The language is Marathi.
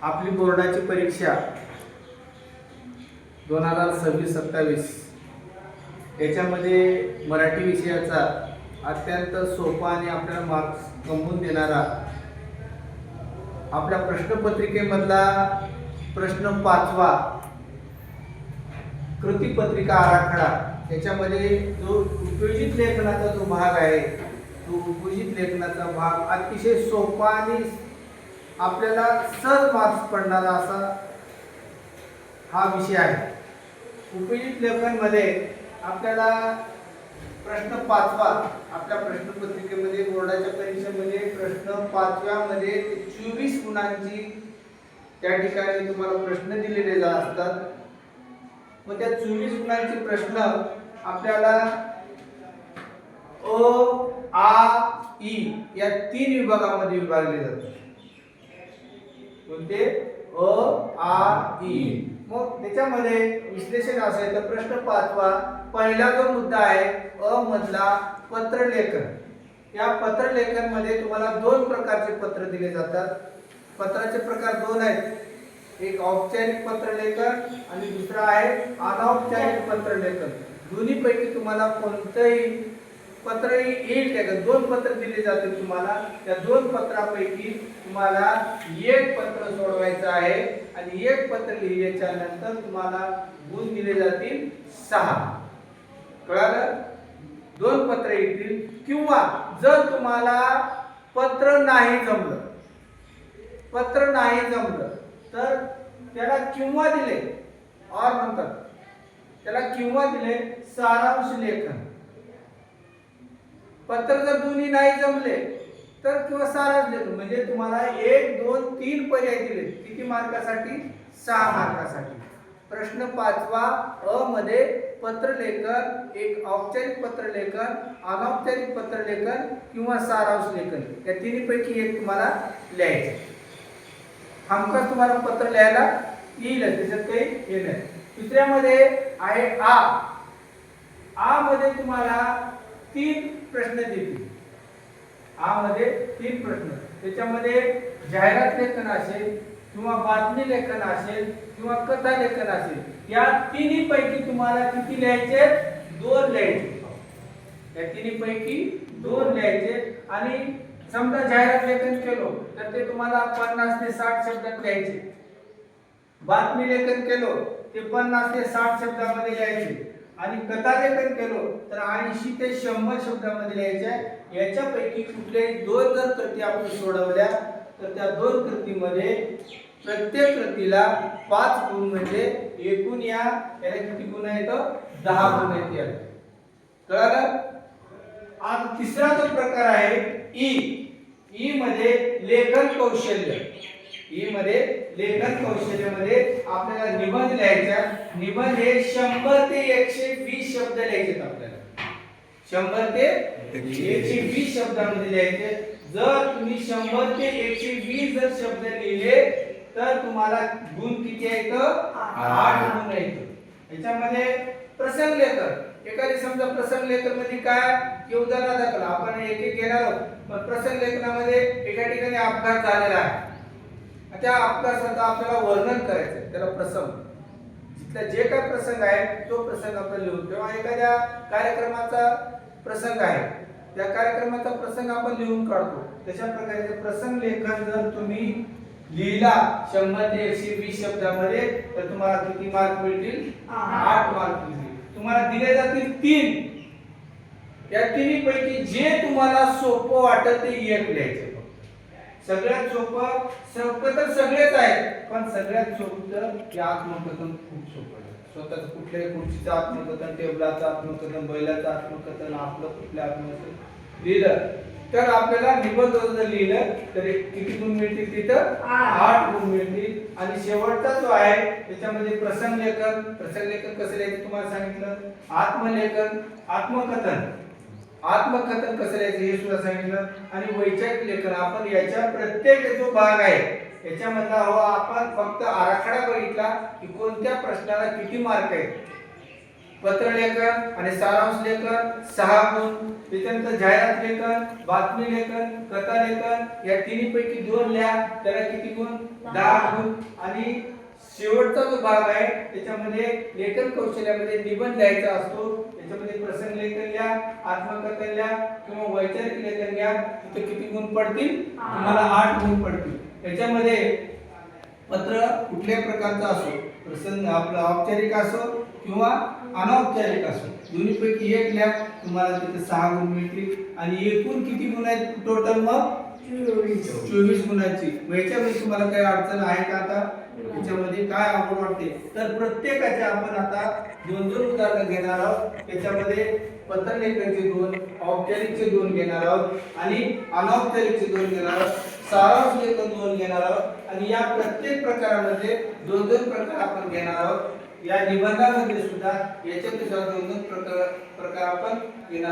आपली बोर्डाची परीक्षा 2026-27 याच्यामध्ये मराठी विषयाचा अत्यंत सोपा आणि आपल्याला मार्क्स कमवून देणारा आपल्या प्रश्नपत्रिकेमधला प्रश्न 5वा कृतीपत्रिका आराखडा याच्यामध्ये जो उपयोजित लेखनाचा जो भाग आहे तो उपयोजित लेखनाचा भाग अतिशय सोपा आणि आपल्याला सहज मार्क्स पडणारा असा हा विषय आहे। उपयोजित लेखनमध्ये आपल्याला प्रश्न 5वा आपल्या प्रश्नपत्रिकेमध्ये बोर्डाच्या परीक्षेमध्ये प्रश्न 5व्यामध्ये 24 गुणांची त्या ठिकाणी तुम्हाला प्रश्न दिलेले असतात। मग त्या 24 गुणांचे प्रश्न आपल्याला अ आ इ या 3 विभागामध्ये विभागले जातात। कोणते? अ आ इ। मग त्याच्यामध्ये विश्लेषण असेल तर प्रश्न 5वा पहिला जो मुद्दा आहे अ मधला पत्रलेखन। या पत्रलेखन मध्ये तुम्हाला 2 प्रकारचे पत्र दिले जातात। पत्राचे प्रकार 2 आहेत, एक औपचारिक पत्रलेखन आणि दुसरा आहे अनौपचारिक पत्रलेखन। दोन्ही पैकी तुम्हाला कोणतेही पत्र येईल त्या 2 पत्र दिले जातील तुम्हाला। त्या 2 पत्रापैकी तुम्हाला एक पत्र सोडवायचं आहे आणि एक पत्र लिहिल्याच्या नंतर तुम्हाला गुण दिले जातील 6। कळालं? 2 पत्र येतील किंवा जर तुम्हाला पत्र नाही जमलं तर त्याला किंवा दिले और म्हणतात, त्याला किंवा दिले सारांश लेखन। पत्र जर दोन्ही नाही जमले तर किंवा सारांश लेखन म्हणजे तुम्हाला 1 2 3 पर्याय दिले। किती मार्कासाठी? 6 मार्कासाठी। प्रश्न 5वा अ मध्ये पत्रलेखन, एक औपचारिक पत्रलेखन, अनौपचारिक पत्रलेखन किंवा सारांश लेखन या तिन्ही पैकी एक तुम्हाला लिहायचं। हमखास तुम्हाला पत्र लिहायला येईल, त्याच्यात काही हे नाही। दुसऱ्यामध्ये आहे आ मध्ये तुम्हाला 3 प्रश्न देतील। आ मध्ये 3 प्रश्न, त्याच्यामध्ये जाहिरात लेखन असेल किंवा बातमी लेखन असेल किंवा कथा लेखन असेल। या तिन्ही पैकी तुम्हाला किती लिहायचे? 2 लिहायचे। या तिन्ही पैकी 2 लिहायचे आणि समजा जाहिरात लेखन केलो तर ते तुम्हाला 50 ते 60 शब्दात लिहायचे। बातमी लेखन केलो ते 50 ते 60 शब्दामध्ये लिहायचे आणि कथा लेखन केलो तर 80 ते 100 शब्दामध्ये लिहायचे। याच्यापैकी कुठल्याही 2 जर कृती आपण सोडवल्या तर त्या 2 कृतीमध्ये प्रत्येक कृतीला 5 गुण म्हणजे एकूण याला किती गुण आहेत? 10 गुण आहेत। कळालं? आज तिसरा जो प्रकार आहे ई मध्ये लेखन कौशल्य। मध्ये आपल्याला निबंध लिहायचा। निबंध हे 100 ते 120 शब्द लिहायचे आपल्याला। 100 ते 120 शब्दामध्ये लिहायचे। जर तुम्ही 100 ते 120 जर शब्द लिहिले तर तुम्हाला गुण किती आहेत? 8 गुण आहेत। याच्यामध्ये प्रसंग लेखन, एखादी समजा प्रसंग लेखन मध्ये काय उदाहरण दाखवलं आपण एक घेणार आहोत। पण प्रसंग लेखनामध्ये एका ठिकाणी अपघात झालेला आहे, त्या अपघाताचं आपल्याला वर्णन करायचं, त्याला प्रसंग, जिथला जे काय प्रसंग आहे तो प्रसंग आपण लिहून, किंवा एखाद्या कार्यक्रमाचा प्रसंग आहे त्या कार्यक्रमाचा प्रसंग आपण लिहून काढतो। तशा प्रकारचे प्रसंग लेखन जर तुम्ही लिहिला 100 ते 120 शब्दामध्ये तर तुम्हाला किती मार्क मिळतील? 8 मार्क मिळतील। तुम्हाला दिले जातील 3, या तिन्ही पैकी जे तुम्हाला सोपं वाटत ते एक लिहायचं। सगळ्यात सोपं तर सगळेच आहे, पण सगळ्यात सोपं हे आत्मकथन खूप सोपं आहे। स्वतःच कुठल्याही खुर्चीचं आत्मकथन, टेबलाचं आत्मकथन, बैलाचं आत्मकथन, आपलं कुठलं आत्मकथन लिहिलं तर आपल्याला निबंध जर लिहिलं तर किती गुण मिळतील? तिथं 8 गुण मिळतील। आणि शेवटचा जो आहे त्याच्यामध्ये प्रसंग लेखन कसं लिहायचं तुम्हाला सांगितलं। आत्मकथन कसं लिहायचं हे सुद्धा सांगितलं। आणि वैचारिक लेखन, आपण याच्या प्रत्येक जो भाग आहे याच्यामधला आपण फक्त आराखडा बघितला की कोणत्या प्रश्नाला किती मार्क आहेत पत्रलेखन आणि सारांश लेखन 6 गुण, त्याच्यानंतर जाहिरात लेखन, बातमी लेखन, कथा लेखन या तिन्हीपैकी 2 लिहा, त्याला किती गुण? 10 गुण. आणि शेवटचा जो भाग आहे त्याच्यामध्ये लेखन कौशल्यामध्ये निबंध लिहायचा असतो, त्याच्यामध्ये प्रसंग लेखन लिहा, आत्मकथन लिहा किंवा वैचारिक लेखन लिहा, तिथे किती गुण पडतील? तुम्हाला 8 गुण पडतील. त्याच्यामध्ये पत्र कुठल्याही प्रकारचं असो, प्रसंग आपला औपचारिक असो किंवा अनौपचारिक असो, दोन्हीपैकी एक लिहा, तुम्हाला तिथे 6 गुण मिळतील. आणि एकूण किती गुण आहेत टोटल? मग 24 गुणांची. याच्यामध्ये तुम्हाला काही अडचण आहे का? आता याच्यामध्ये काय अवघड वाटते? तर प्रत्येकाचे आपण आता 2-2 उदाहरण घेणार आहोत. त्याच्यामध्ये पत्रलेखनचे 2, औपचारिकचे 2 घेणार आहोत आणि अनौपचारिकचे 2 घेणार आहोत, सारांश लेखन 2 घेणार आहोत. आणि या प्रत्येक प्रकारामध्ये 2-2 प्रकार आपण घेणार आहोत. या निबंधामध्ये सुद्धा याच्यात सुद्धा 2-2 प्रकार आपण घेणार